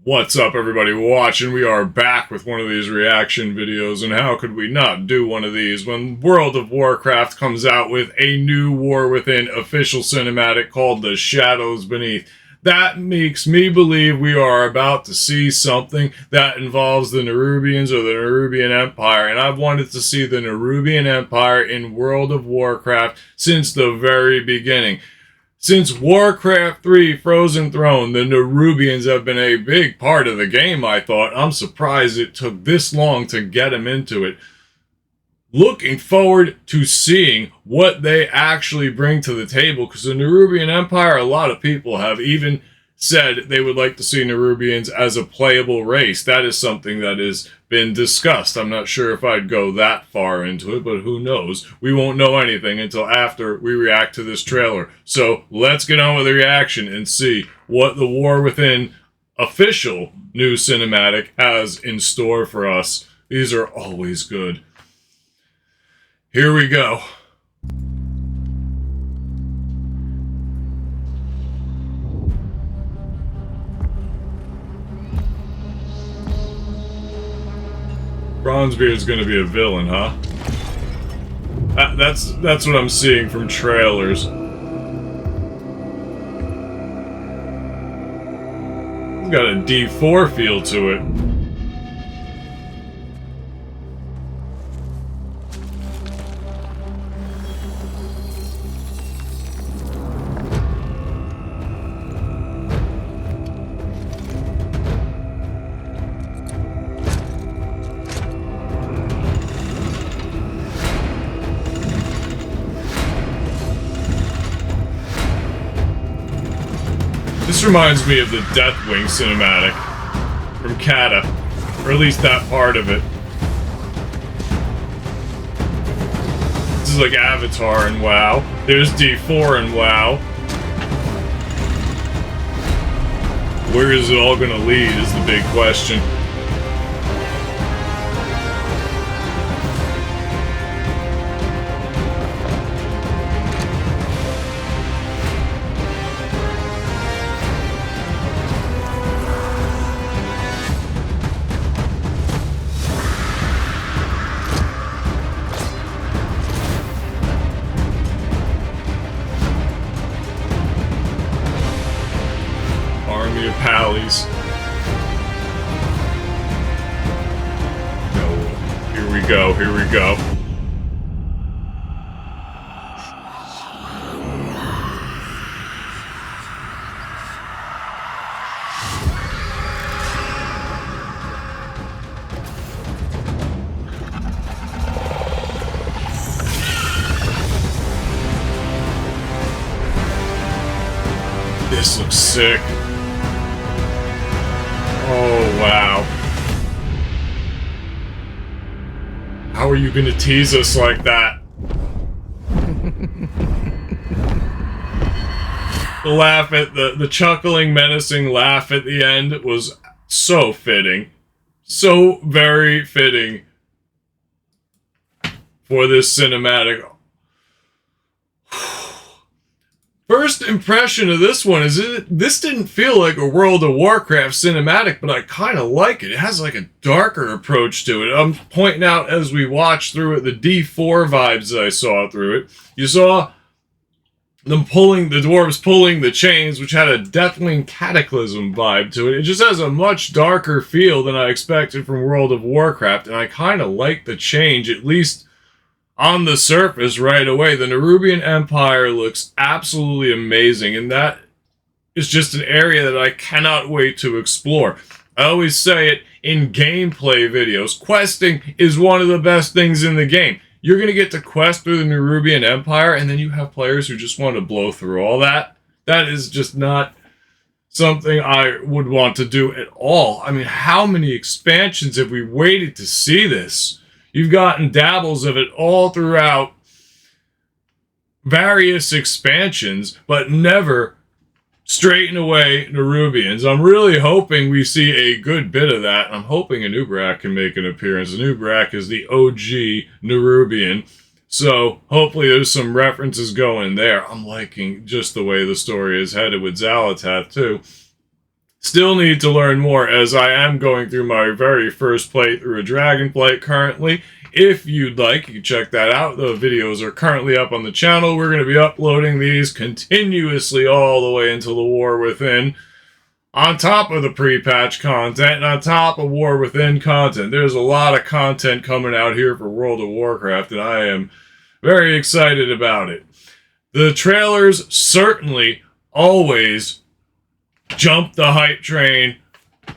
What's up, everybody watching? We are back with one of these reaction videos, and how could we not do one of these when World of Warcraft comes out with a new War Within official cinematic called The Shadows Beneath. That makes me believe we are about to see something that involves the Nerubians or the Nerubian Empire, and I've wanted to see the Nerubian Empire in World of Warcraft since the very beginning. Since Warcraft 3 Frozen Throne, the Nerubians have been a big part of the game, I thought. I'm surprised it took this long to get them into it. Looking forward to seeing what they actually bring to the table, because the Nerubian Empire, a lot of people have even said they would like to see Nerubians as a playable race. That is something that has been discussed. I'm not sure if I'd go that far into it, but who knows? We won't know anything until after we react to this trailer. So let's get on with the reaction and see what the War Within official new cinematic has in store for us. These are always good. Here we go. Bronzebeard's gonna be a villain, huh? That's what I'm seeing from trailers. It's got a D4 feel to it. This reminds me of the Deathwing cinematic from Kata, or at least that part of it. This is like Avatar and WoW. There's D4 and WoW. Where is it all gonna lead is the big question. Army of Pallies. No, here we go, here we go. This looks sick. Oh, wow. How are you gonna tease us like that? The laugh at the chuckling, menacing laugh at the end was so fitting. So very fitting for this cinematic. First impression of this one is this didn't feel like a World of Warcraft cinematic, but I kind of like it. It has like a darker approach to it. I'm pointing out as we watched through it the D4 vibes that I saw through it. You saw them pulling, the dwarves pulling the chains, which had a Deathwing Cataclysm vibe to it. It just has a much darker feel than I expected from World of Warcraft, and I kind of like the change, at least on the surface right away. The Nerubian Empire looks absolutely amazing, and that is just an area that I cannot wait to explore. I always say it in gameplay videos. Questing is one of the best things in the game. You're going to get to quest through the Nerubian Empire, and then you have players who just want to blow through all that. That is just not something I would want to do at all. I mean, how many expansions have we waited to see this? You've gotten dabbles of it all throughout various expansions, but never straighten away Nerubians. I'm really hoping we see a good bit of that. I'm hoping Anub'arak can make an appearance. Anub'arak is the OG Nerubian, so hopefully there's some references going there. I'm liking just the way the story is headed with Xal'atath too. Still need to learn more, as I am going through my very first playthrough of Dragonflight currently. If you'd like, you can check that out. The videos are currently up on the channel. We're going to be uploading these continuously all the way until the War Within, on top of the pre-patch content, and on top of War Within content. There's a lot of content coming out here for World of Warcraft, and I am very excited about it. The trailers certainly always jump the hype train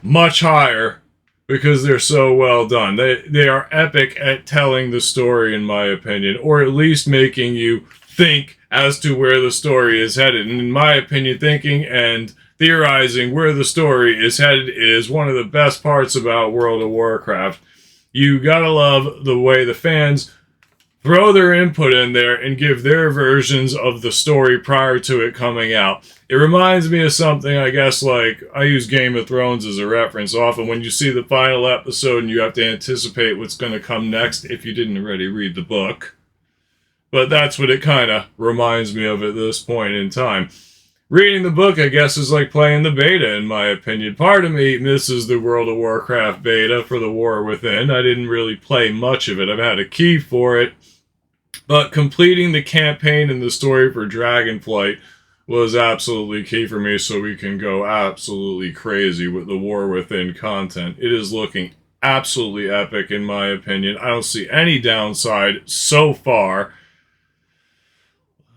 much higher because they're so well done. They are epic at telling the story, in my opinion, or at least making you think as to where the story is headed. And in my opinion, thinking and theorizing where the story is headed is one of the best parts about World of Warcraft. You gotta love the way the fans throw their input in there and give their versions of the story prior to it coming out. It reminds me of something, I guess, like, I use Game of Thrones as a reference often. When you see the final episode and you have to anticipate what's going to come next if you didn't already read the book. But that's what it kind of reminds me of at this point in time. Reading the book, I guess, is like playing the beta, in my opinion. Part of me misses the World of Warcraft beta for the War Within. I didn't really play much of it. I've had a key for it. But completing the campaign and the story for Dragonflight was absolutely key for me, so we can go absolutely crazy with the War Within content. It is looking absolutely epic, in my opinion. I don't see any downside so far.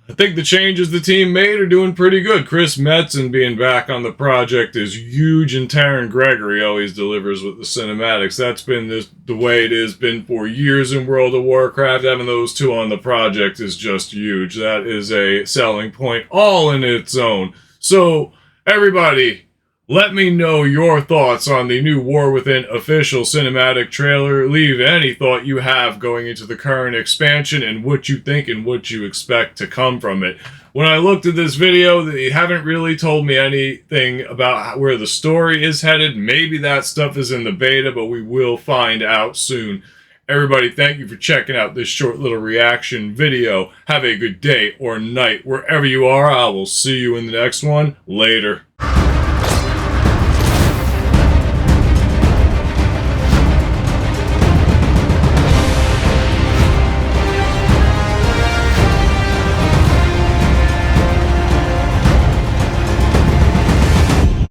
I think the changes the team made are doing pretty good. Chris Metzen being back on the project is huge, and Taron Gregory always delivers with the cinematics. That's been the way it has been for years in World of Warcraft. Having those two on the project is just huge. That is a selling point all in its own. So, everybody, let me know your thoughts on the new War Within official cinematic trailer. Leave any thought you have going into the current expansion and what you think and what you expect to come from it. When I looked at this video, they haven't really told me anything about where the story is headed. Maybe that stuff is in the beta, but we will find out soon. Everybody, thank you for checking out this short little reaction video. Have a good day or night wherever you are. I will see you in the next one. Later.